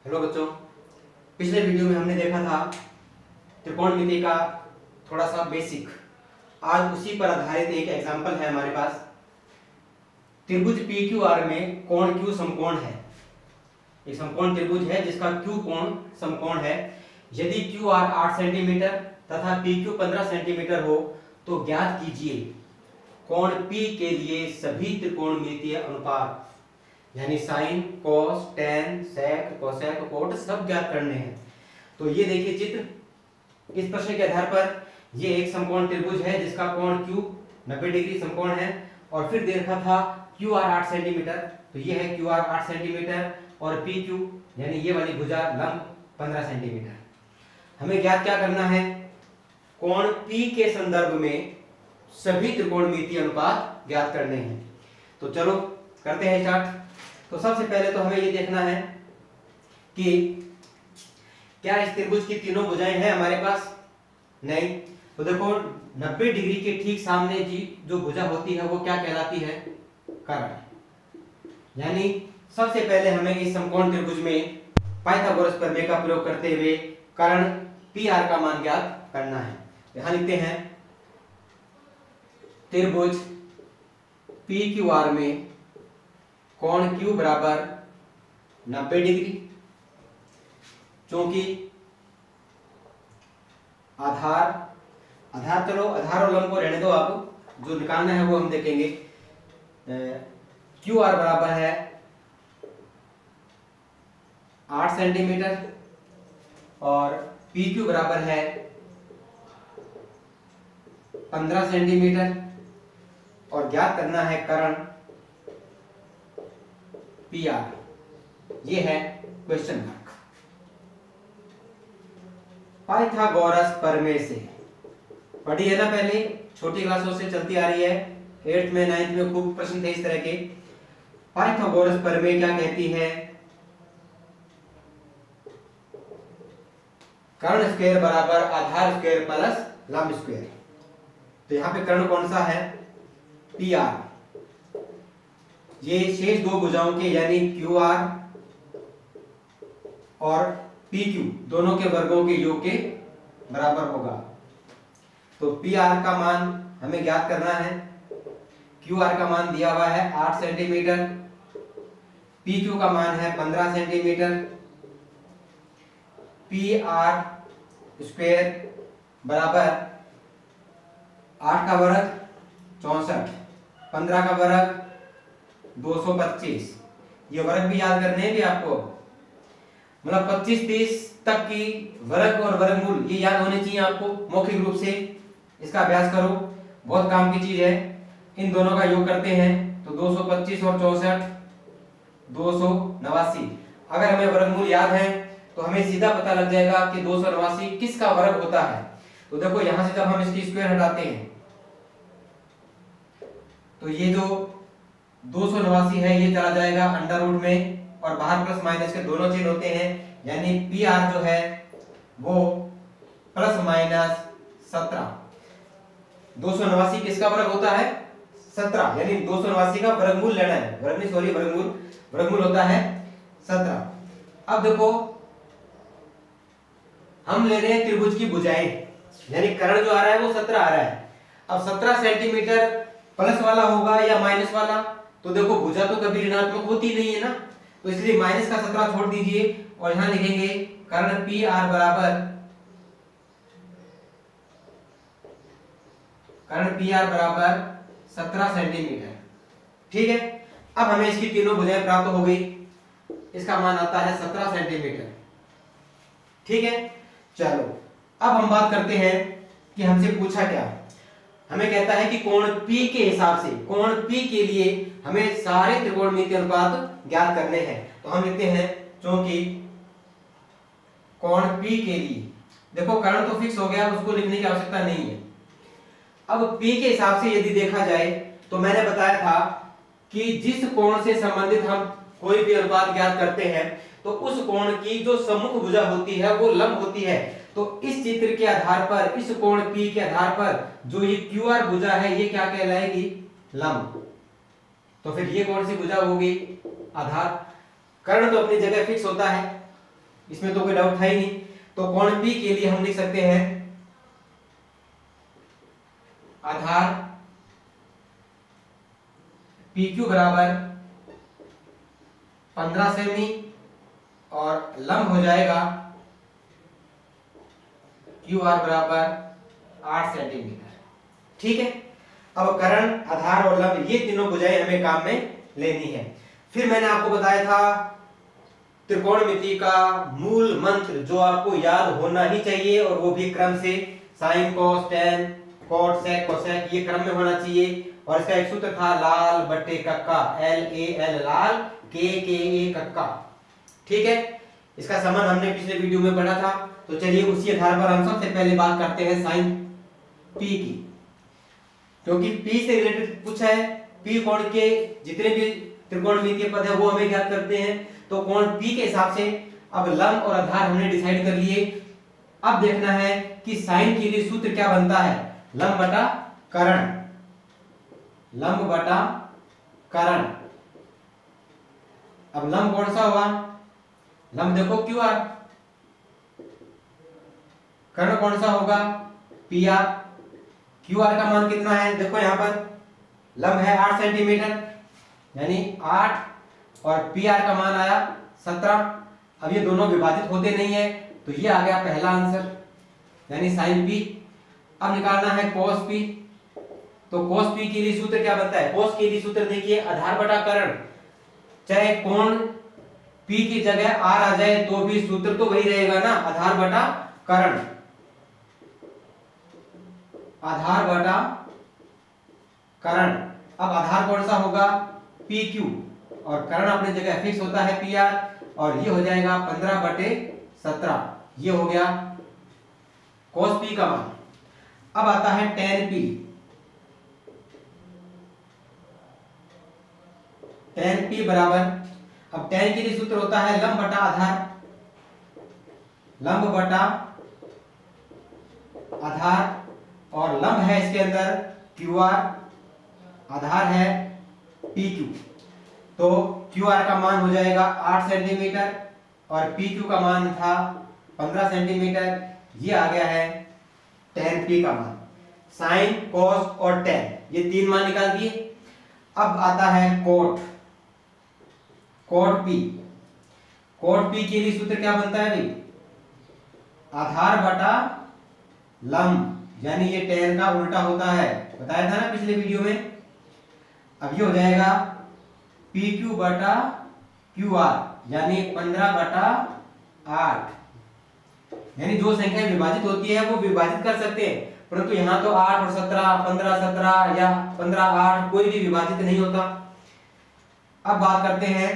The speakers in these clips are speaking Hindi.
हेलो बच्चों, पिछले वीडियो में हमने देखा था त्रिकोणमिति का थोड़ा सा बेसिक। आज उसी पर आधारित एक एग्जांपल है हमारे पास। त्रिभुज PQR में कोण Q समकोण है। एक समकोण त्रिभुज है जिसका Q कोण समकोण है। यदि QR 8 सेंटीमीटर तथा PQ 15 सेंटीमीटर हो तो ज्ञात कीजिए कोण P के लिए सभी त्रिकोणमितीय अनुपात, यानी साइन, कॉस, टेन, सेक, कोसेक, कोट सब ज्ञात करने हैं। तो ये देखिए चित्र। इस प्रश्न के आधार पर ये एक समकोण त्रिभुज है जिसका कोण Q 90 डिग्री समकोण है और फिर देखा था QR 8 सेंटीमीटर। तो ये है QR 8 सेंटीमीटर और PQ यानी ये वाली भुजा लंब 15 सेंटीमीटर। हमें ज्ञात क्या करना है? कोण P के संदर्भ में सभी त्रिकोणमितीय अनुपात ज्ञात करने हैं। तो चलो करते हैं स्टार्ट। तो सबसे पहले तो हमें ये देखना है कि क्या इस त्रिभुज की तीनों भुजाएं हैं हमारे पास? नहीं। तो देखो 90 डिग्री के ठीक सामने जी जो भुजा होती है वो क्या कहलाती है? कर्ण। यानी सबसे पहले हमें इस समकोण त्रिभुज में पाइथागोरस प्रमेय का प्रयोग करते हुए कर्ण PR का मान ज्ञात करना है। यहां लिखते हैं त्रिभुज PQR में कोण Q बराबर 90 डिग्री। क्योंकि आधार चलो आधार और लंब को रहने दो, आप जो निकालना है वो हम देखेंगे। QR बराबर है 8 सेंटीमीटर और PQ बराबर है 15 सेंटीमीटर और ज्ञात करना है कर्ण PR। ये है क्वेश्चन मार्क। पाइथागोरस प्रमेय से पढ़ी है ना, पहले छोटी क्लासों से चलती आ रही है। 8th में 9th में खूब प्रश्न थे इस तरह के। पाइथागोरस प्रमेय क्या कहती है? कर्ण स्क्वायर बराबर आधार स्क्वायर प्लस लंब स्क्वायर। तो यहाँ पे कर्ण कौन सा है? PR। ये शेष दो भुजाओं के यानी QR और PQ दोनों के वर्गों के योग के बराबर होगा। तो PR का मान हमें ज्ञात करना है। QR का मान दिया हुआ है 8 सेंटीमीटर, PQ का मान है 15 सेंटीमीटर। PR स्क्वायर बराबर 8 का वर्ग 64, 15 का वर्ग 225। ये वर्ग भी याद करने हैं भी आपको, मतलब 25-30 तक की वर्ग और वर्गमूल ये याद होने चाहिए आपको मौखिक रूप से। इसका अभ्यास करो, बहुत काम की चीज है। इन दोनों का योग करते हैं तो 225 और 64 289। अगर हमें वर्गमूल याद है तो हमें सीधा पता लग जाएगा कि 289 किसका वर्ग होता है। तो देखो यहां से जब हम इसकी स्क्वायर हटाते हैं तो ये जो 289 है ये चला जाएगा अंडर रूट में और बाहर प्लस माइनस के दोनों चिन्ह होते हैं, यानी PR जो है वो प्लस माइनस 17। 289 किसका वर्ग होता है? 17, यानी 289 का वर्गमूल लेना है। वर्गमूल होता है 17। अब देखो हम ले रहे हैं त्रिभुज की भुजाएं, यानी कर्ण जो आ रहा है वो 17 आ रहा है। अब 17 सेंटीमीटर प्लस वाला होगा या माइनस वाला? तो देखो भुजा तो कभी ऋणात्मक होती नहीं है ना, तो इसलिए माइनस का 17 छोड़ दीजिए और यहां लिखेंगे कर्ण PR बराबर 17 सेंटीमीटर। ठीक है। अब हमें इसकी तीनों भुजाएं प्राप्त हो गई। इसका मान आता है 17 सेंटीमीटर। ठीक है। चलो अब हम बात करते हैं कि हमसे पूछा क्या। हमें कहता है कि कोण P के हिसाब से, कोण P के लिए हमें सारे त्रिकोणमितीय अनुपात ज्ञात करने हैं। तो हम लिखते हैं क्योंकि कोण P के लिए, देखो कर्ण तो फिक्स हो गया, उसको लिखने की आवश्यकता नहीं है। अब P के हिसाब से यदि देखा जाए तो मैंने बताया था कि जिस कोण से संबंधित हम कोई भी अनुपात ज्ञात करते हैं तो उस कोण की जो सम्मुख भुजा होती है वो लंब होती है। तो इस चित्र के आधार पर, इस कोण P के आधार पर जो ये QR भुजा है ये क्या कहलाएगी? लंब। तो फिर ये कौन सी भुजा होगी? आधार। कर्ण तो अपनी जगह फिक्स होता है, इसमें तो कोई डाउट था ही नहीं। तो कोण P के लिए हम लिख सकते हैं आधार PQ बराबर 15 सेमी और लंब हो जाएगा QR बराबर 8 सेंटीमीटर। ठीक है, अब कर्ण, आधार और लंब ये तीनों भुजाएं हमें काम में लेनी है। फिर मैंने आपको बताया था त्रिकोणमिति का मूल मंत्र जो आपको याद होना ही चाहिए, और वो भी क्रम से sine cos tan cot sec cosec, ये क्रम में होना चाहिए। और इसका एक सूत्र था लाल बट्टे कक्का, LAL लाल, KKA कक्का। ठीक है, इसका संबंध हमने पिछले वीडियो में पढ़ा था। तो चलिए उसी आधार पर हम सबसे पहले बात करते हैं साइन P की, क्योंकि P से रिलेटेड पूछा है। P कोण के जितने भी त्रिकोणमितीय पद है वो हमें ज्ञात करते हैं। तो कोण P के हिसाब से अब लंब और आधार हमने डिसाइड कर लिए। अब देखना है कि साइन के लिए सूत्र क्या बनता है, लंब बटा कर्ण, लंब बटा कर्ण। अब लंब कौन सा होगा, लंब देखो QR, कर्ण कौन सा होगा PR। QR का मान कितना है, देखो यहां पर लंब है 8 सेंटीमीटर यानी 8 और PR का मान आया 17। अब ये दोनों विभाजित होते नहीं है तो ये आ गया पहला आंसर यानी साइन P। अब निकालना है cos P। तो cos P के लिए सूत्र क्या बनता है, cos के लिए सूत्र देखिए आधार बटा कर्ण, चाहे कोण P की जगह R आ जाए तो भी सूत्र तो वही रहेगा ना, आधार बटा कर्ण, आधार बटा कर्ण। अब आधार कौन सा होगा PQ और कर्ण अपनी जगह फिक्स होता है PR, और ये हो जाएगा 15/17, ये हो गया cos P का मान। अब आता है tan P। tan P बराबर, अब tan के लिए सूत्र होता है लंब बटा आधार, लंब बटा आधार, और लंब है इसके अंदर QR, आधार है PQ। तो QR का मान हो जाएगा 8 सेंटीमीटर और PQ का मान था 15 सेंटीमीटर, ये आ गया है tan P का मान। साइन कॉस और tan ये तीन मान निकाल दिए। अब आता है cot, cot P। Cot P के लिए सूत्र क्या बनता है भाई, आधार बटा लंब, यानी ये tan का उल्टा होता है, बताया था ना पिछले वीडियो में। अब ये हो जाएगा PQ बटा QR यानी 15/8, यानी जो संख्या विभाजित होती है वो विभाजित कर सकते हैं, परंतु यहाँ तो 8 और 17, 15 17 या 15 8 कोई भी विभाजित नहीं होता। अब बात करते हैं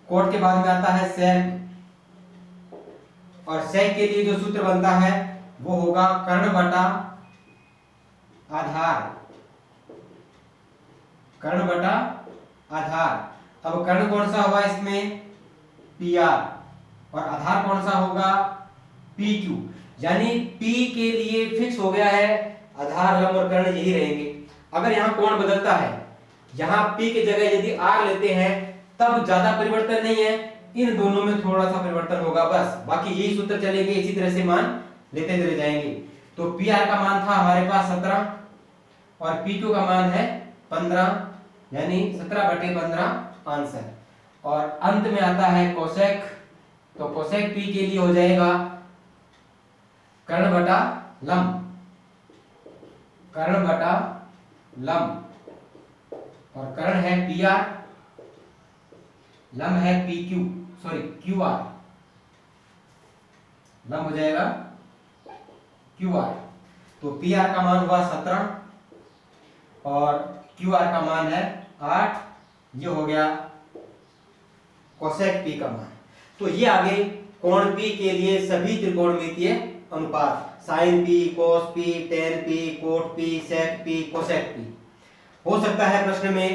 कोट के बाद में आता है सेक, और सेक के लिए जो सूत्र बनता है वो होगा कर्ण बटा आधार, कर्ण बटा आधार। अब कर्ण कौन सा होगा इसमें PR, और आधार कौन सा होगा PQ, यानी P के लिए फिक्स हो गया है आधार लंब और कर्ण यही रहेंगे। अगर यहाँ कोण बदलता है, यहाँ P की जगह यदि R लेते हैं तब ज्यादा परिवर्तन नहीं है, इन दोनों में थोड़ा सा परिवर्तन होगा बस, बाकी यही सूत्र चलेंगे, इसी तरह से मान लेते चले जाएंगे। तो PR का मान था हमारे पास 17 और PQ का मान है 15 यानी 17/15 आंसर। और अंत में आता है कोसेक, तो कोसेक P के लिए हो जाएगा कर्ण बटा लंब, कर्ण बटा लंब, और कर्ण है PR, लंब है QR, लंब हो जाएगा QR। तो PR का मान हुआ 17 और QR का मान है 8, ये हो गया कोसेक P का मान। तो ये आगे कोण P के लिए सभी त्रिकोणमितीय अनुपात sine P, cos P, tan P, cot P, sec P, cosec P। हो सकता है प्रश्न में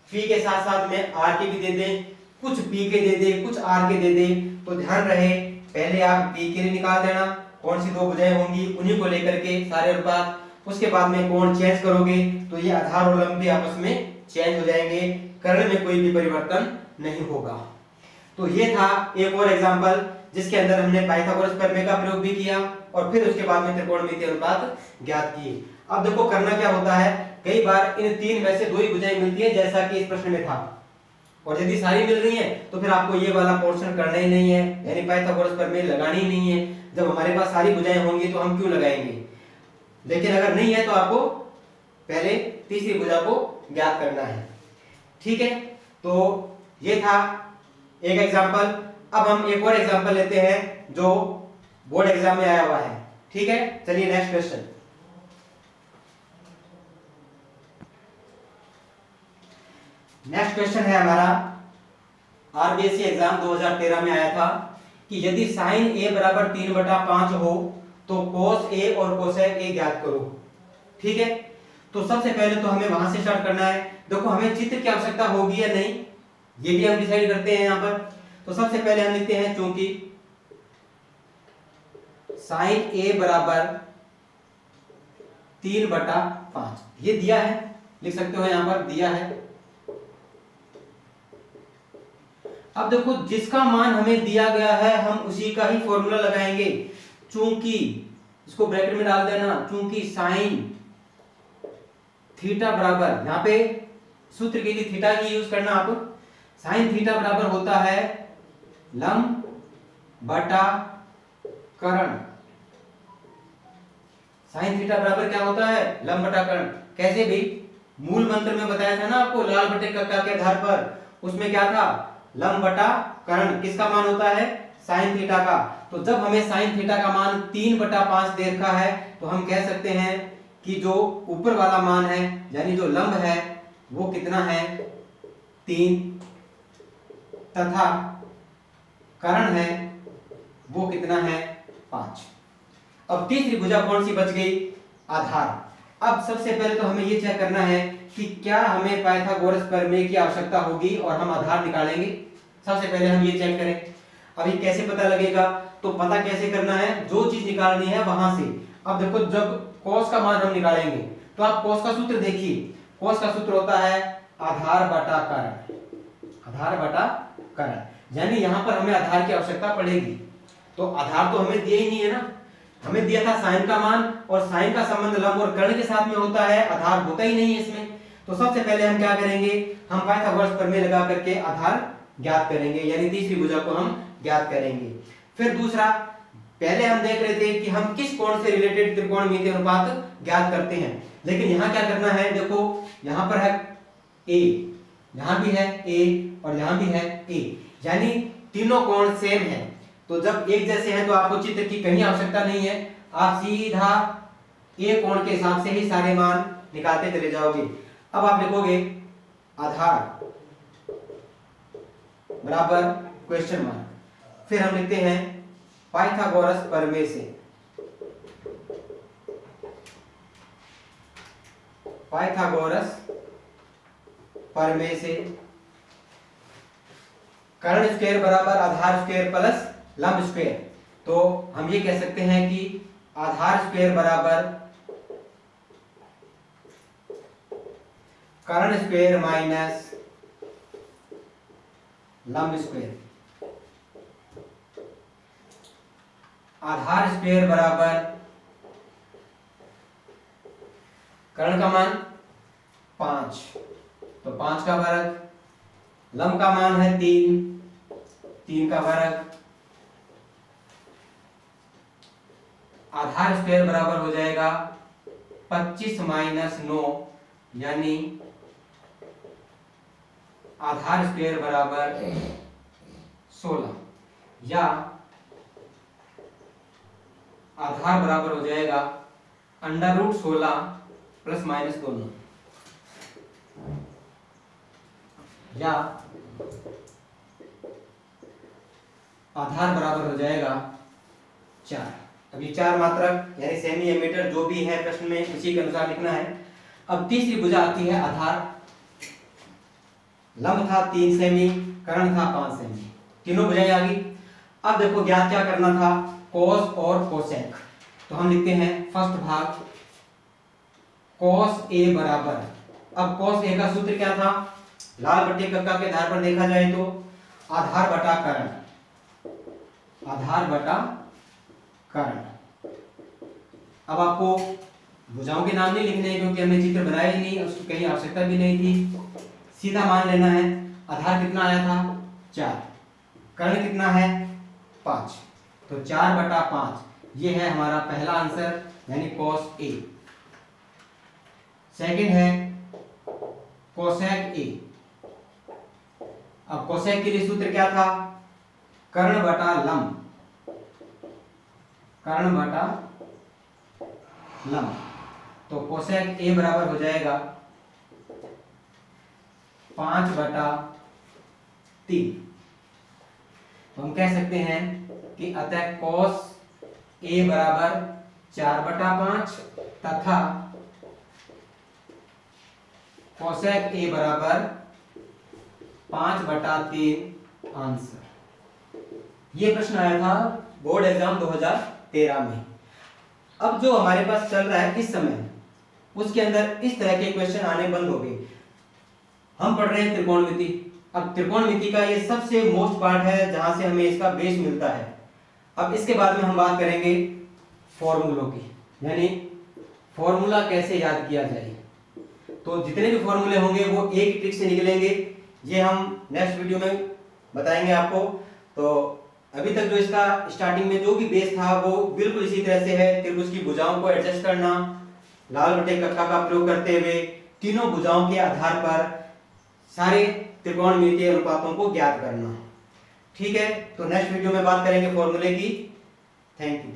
P के साथ साथ में R के भी दे दे, कुछ P के दे दे, कुछ R के दे दे, तो ध्यान रहे पहले आप P के लिए निकाल देना, कौन सी दो भुजाएं होंगी उन्हीं को लेकर के सारे अनुपात, उसके बाद में कोण चेंज करोगे तो ये आधार और लंब भी आपस में चेंज हो जाएंगे, कर्ण में कोई भी परिवर्तन नहीं होगा। तो ये था एक और एग्जांपल जिसके अंदर हमने पाइथागोरस प्रमेय का प्रयोग भी किया और फिर उसके बाद में त्रिकोणमितीय अनुपात ज्ञात किए। अब देखो करना क्या होता है, कई बार इन तीन में से दो ही भुजाएं मिलती है जैसा कि इस प्रश्न में था, और यदि सारी मिल रही है तो फिर आपको ये वाला पोर्शन करना ही नहीं है, यानी पाइथागोरस प्रमेय लगानी ही नहीं है। जब हमारे पास सारी भुजाएं होंगी तो हम क्यों लगाएंगे, लेकिन अगर नहीं है तो आपको पहले तीसरी भुजा को ज्ञात करना है। ठीक है, तो ये था एक एग्जांपल। अब हम एक और एग्जांपल लेते हैं जो बोर्ड एग्जाम में आया हुआ है। ठीक है, चलिए नेक्स्ट क्वेश्चन। नेक्स्ट क्वेश्चन है हमारा, आरबीएससी एग्जाम 2013 में आया था कि यदि साइन ए बराबर 3/5 हो तो कोस ए और कोसेक ए ज्ञात करो। ठीक है, तो सबसे पहले तो हमें वहां से स्टार्ट करना है। देखो हमें चित्र की आवश्यकता होगी या नहीं ये भी हम डिसाइड करते हैं यहाँ पर। तो सबसे पहले हम लिखते हैं चूंकि साइन ए बराबर 3/5 ये दिया है, लिख सकते हो यहाँ पर दिया है। अब देखो जिसका मान हमें दिया गया है हम उसी का ही फॉर्मूला लगाएंगे। चूंकि इसको ब्रैकेट में डाल देना, चूंकि साइन थीटा बराबर, यहाँ पे सूत्र के लिए थीटा की यूज करना आप। साइन थीटा बराबर होता है लंब बटा कर्ण। साइन थीटा बराबर क्या होता है, लंब बटा कर्ण। कैसे भी मूल मंत्र में बताया था ना आपको, लाल बटे कक्का के आधार पर, उसमें क्या था, लंब बटा कर्ण किसका मान होता है, साइन थीटा का। तो जब हमें साइन थीटा का मान 3/5 दे रखा है तो हम कह सकते हैं कि जो ऊपर वाला मान है यानी जो लंब है वो कितना है 3, तथा कर्ण है वो कितना है 5। अब तीसरी भुजा कौन सी बच गई, आधार। अब सबसे पहले तो हमें ये चेक करना है कि क्या हमें पाइथागोरस प्रमेय की आवश्यकता होगी और हम आधार निकालेंगे। सबसे पहले हम ये चेक करें। अभी कैसे पता लगेगा, तो पता कैसे करना है, जो चीज निकालनी है वहां से। अब देखो जब कोस का मान हम निकालेंगे तो आप कोस का सूत्र देखिए, कोस का सूत्र होता है आधार बटा कर्ण, आधार बटा कर्ण। यानी यहां पर हमें आधार की आवश्यकता पड़ेगी। तो आधार तो हमें दिया ही नहीं है ना, हमें दिया था साइन का मान, और साइन का संबंध लंब और कर्ण के साथ में होता है, आधार होता ही नहीं है इसमें। तो सबसे पहले हम क्या करेंगे, हम पाइथागोरस प्रमेय लगा करके आधार ज्ञात करेंगे, यानी तीसरी भुजा को हम ज्ञात करेंगे। फिर दूसरा, पहले हम देख रहे थे कि हम किस कोण से रिलेटेड त्रिकोणमितीय अनुपात ज्ञात करते हैं, लेकिन यहाँ क्या करना है, देखो यहाँ पर है ए, यहाँ भी है ए और यहाँ भी है ए, यानी तीनों कोण सेम है। तो जब एक जैसे हैं तो आपको चित्र की कहीं आवश्यकता नहीं है, आप सीधा ए कोण के हिसाब से ही सारे मान निकालते चले जाओगे। अब आप लिखोगे आधार बराबर क्वेश्चन मार्क, फिर हम लिखते हैं पाइथागोरस प्रमेय से, पाइथागोरस प्रमेय से कर्ण स्क्वायर बराबर आधार स्क्वायर प्लस लंब स्क्वायर। तो हम ये कह सकते हैं कि आधार स्क्वायर बराबर कर्ण स्क्वायर माइनस लंब स्क्वायर। आधार स्क्वायर बराबर कर्ण का मान 5, तो 5 का वर्ग, लंब का मान है 3, 3 का वर्ग। आधार स्क्वायर बराबर हो जाएगा 25 माइनस 9, यानी आधार स्क्वायर बराबर 16, या आधार बराबर हो जाएगा √16 प्लस माइनस दोनों, या आधार बराबर हो जाएगा 4। अभी 4 मात्रक यानी सेमी एमीटर जो भी है प्रश्न में उसी के अनुसार लिखना है। अब तीसरी भुजा आती है आधार। लंब था 3 सेमी, कर्ण था 5 सेमी, तीनों भुजाएं आ गई। अब देखो ज्ञात क्या करना था, कोस और कोसेक। तो हम लिखते हैं फर्स्ट भाग कोस ए बराबर, अब कोस ए का सूत्र क्या था, लाल बटे कक्का के आधार पर देखा जाए तो आधार बटा कर्ण, आधार बटा कर्ण। अब आपको भुजाओं के नाम नहीं लिखने हैं क्योंकि हमने चित्र बनाया ही नहीं, उसकी कहीं आवश्यकता भी नहीं थी। सीधा मान लेना है। आधार कितना आया था 4, कर्ण कितना है 5, तो 4/5 ये है हमारा पहला आंसर यानी cos A। सेकंड है कोसेक A। अब कोसेक के लिए सूत्र क्या था, कर्ण बटा लंब, कर्ण बटा लंब, तो कोसेक A बराबर हो जाएगा 5/3। तो हम कह सकते हैं कि अतः cos A बराबर 4/5 तथा कोसेक A बराबर 5/3 आंसर। ये प्रश्न आया था बोर्ड एग्जाम 2013 में। अब जो हमारे पास चल रहा है इस समय, उसके अंदर इस तरह के क्वेश्चन आने बंद हो गए। हम पढ़ रहे हैं त्रिकोणमिति। अब त्रिकोणमिति का ये सबसे मोस्ट पार्ट है जहां से हमें इसका बेस मिलता है। अब इसके बाद में हम बात करेंगे फॉर्मूलों की, यानी फॉर्मूला कैसे याद किया जाए। तो जितने भी फॉर्मूले होंगे वो एक ट्रिक से निकलेंगे, ये हम नेक्स्ट वीडियो में बताएंगे आपको। तो अभी तक जो इसका स्टार्टिंग में जो भी बेस था वो बिल्कुल इसी तरह से है। त्रिभुज की भुजाओं को एडजस्ट करना, लाल बटे कक्का का प्रयोग करते हुए तीनों भुजाओं के आधार पर सारे त्रिकोणमितीय अनुपातों को ज्ञात करना। ठीक है, तो नेक्स्ट वीडियो में बात करेंगे फॉर्मूले की। Thank you.